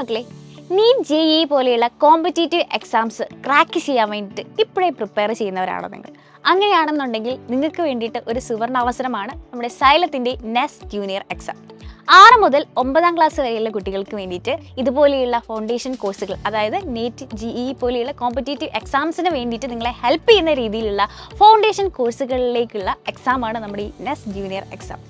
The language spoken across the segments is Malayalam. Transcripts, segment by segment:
മക്കളെ, നീറ്റ് JEE പോലെയുള്ള കോമ്പറ്റേറ്റീവ് എക്സാംസ് ക്രാക്ക് ചെയ്യാൻ വേണ്ടിയിട്ട് ഇപ്പോഴേ പ്രിപ്പയർ ചെയ്യുന്നവരാണോ നിങ്ങൾ? അങ്ങനെയാണെന്നുണ്ടെങ്കിൽ നിങ്ങൾക്ക് വേണ്ടിയിട്ട് ഒരു സുവർണ അവസരമാണ് നമ്മുടെ സൈലത്തിൻ്റെ നെസ്റ്റ് ജൂനിയർ എക്സാം. 6 മുതൽ 9ാം ക്ലാസ് വരെയുള്ള കുട്ടികൾക്ക് വേണ്ടിയിട്ട് ഇതുപോലെയുള്ള ഫൗണ്ടേഷൻ കോഴ്സുകൾ, അതായത് നീറ്റ് JEE പോലെയുള്ള കോമ്പറ്റേറ്റീവ് എക്സാംസിന് വേണ്ടിയിട്ട് നിങ്ങളെ ഹെൽപ്പ് ചെയ്യുന്ന രീതിയിലുള്ള ഫൗണ്ടേഷൻ കോഴ്സുകളിലേക്കുള്ള എക്സാമാണ് നമ്മുടെ ഈ നെസ്റ്റ് ജൂനിയർ എക്സാം.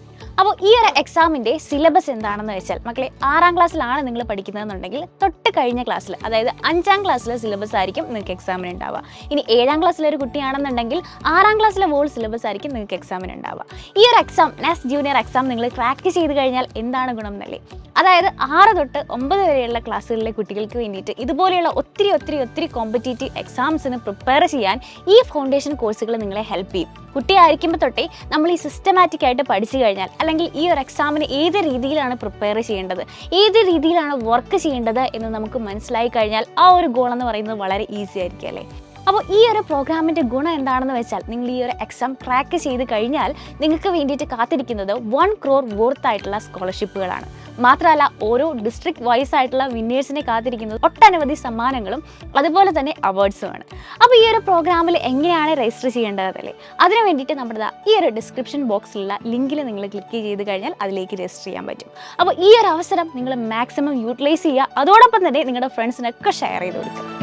അപ്പോൾ ഈ ഒരു എക്സാമിൻ്റെ സിലബസ് എന്താണെന്ന് വെച്ചാൽ, മക്കളെ 6ാം ക്ലാസ്സിലാണ് നിങ്ങൾ പഠിക്കുന്നതെന്നുണ്ടെങ്കിൽ തൊട്ട് കഴിഞ്ഞ ക്ലാസ്സിൽ, അതായത് 5ാം ക്ലാസ്സിലെ സിലബസ് ആയിരിക്കും നിങ്ങൾക്ക് എക്സാമിന് ഉണ്ടാവുക. ഇനി 7ാം ക്ലാസ്സിലെ ഒരു കുട്ടിയാണെന്നുണ്ടെങ്കിൽ 6ാം ക്ലാസ്സിലെ വോൾ സിലബസ് ആയിരിക്കും നിങ്ങൾക്ക് എക്സാമിന് ഉണ്ടാവുക. ഈ ഒരു എക്സാം, നെസ്റ്റ് ജൂനിയർ എക്സാം നിങ്ങൾ ക്രാക്ക് ചെയ്ത് കഴിഞ്ഞാൽ എന്താണ് ഗുണം എന്നല്ലേ? അതായത് 6 തൊട്ട് 9 വരെയുള്ള ക്ലാസ്സുകളിലെ കുട്ടികൾക്ക് വേണ്ടിയിട്ട് ഇതുപോലെയുള്ള ഒത്തിരി കോമ്പറ്റേറ്റീവ് എക്സാംസിന് പ്രിപ്പയർ ചെയ്യാൻ ഈ ഫൗണ്ടേഷൻ കോഴ്സുകൾ നിങ്ങളെ ഹെൽപ്പ് ചെയ്യും. കുട്ടിയായിരിക്കുമ്പോൾ തൊട്ടേ നമ്മൾ ഈ സിസ്റ്റമാറ്റിക് ആയിട്ട് പഠിച്ചു കഴിഞ്ഞാൽ, അല്ലെങ്കിൽ ഈ ഒരു എക്സാമിന് ഏത് രീതിയിലാണ് പ്രിപ്പയർ ചെയ്യേണ്ടത്, ഏത് രീതിയിലാണ് വർക്ക് ചെയ്യേണ്ടത് എന്ന് നമുക്ക് മനസ്സിലായി കഴിഞ്ഞാൽ ആ ഒരു ഗോൾ എന്ന് പറയുന്നത് വളരെ ഈസി ആയിരിക്കും അല്ലേ? അപ്പോൾ ഈ ഒരു പ്രോഗ്രാമിൻ്റെ ഗുണം എന്താണെന്ന് വെച്ചാൽ, നിങ്ങൾ ഈ ഒരു എക്സാം ക്രാക്ക് ചെയ്ത് കഴിഞ്ഞാൽ നിങ്ങൾക്ക് വേണ്ടിയിട്ട് കാത്തിരിക്കുന്നത് 1 crore വർത്ത് ആയിട്ടുള്ള സ്കോളർഷിപ്പുകളാണ്. മാത്രമല്ല, ഓരോ ഡിസ്ട്രിക്ട് വൈസ് ആയിട്ടുള്ള വിന്നേഴ്സിനെ കാത്തിരിക്കുന്നത് ഒട്ടനവധി സമ്മാനങ്ങളും അതുപോലെ തന്നെ അവാർഡ്സുമാണ്. അപ്പോൾ ഈ ഒരു പ്രോഗ്രാമിൽ എങ്ങനെയാണ് രജിസ്റ്റർ ചെയ്യേണ്ടതല്ലേ? അതിന് വേണ്ടിയിട്ട് നമ്മുടെ ഈ ഒരു ഡിസ്ക്രിപ്ഷൻ ബോക്സിലുള്ള ലിങ്കിൽ നിങ്ങൾ ക്ലിക്ക് ചെയ്ത് കഴിഞ്ഞാൽ അതിലേക്ക് രജിസ്റ്റർ ചെയ്യാൻ പറ്റും. അപ്പോൾ ഈ ഒരു അവസരം നിങ്ങൾ മാക്സിമം യൂട്ടിലൈസ് ചെയ്യുക. അതോടൊപ്പം തന്നെ നിങ്ങളുടെ ഫ്രണ്ട്സിനൊക്കെ ഷെയർ ചെയ്ത് കൊടുക്കുക.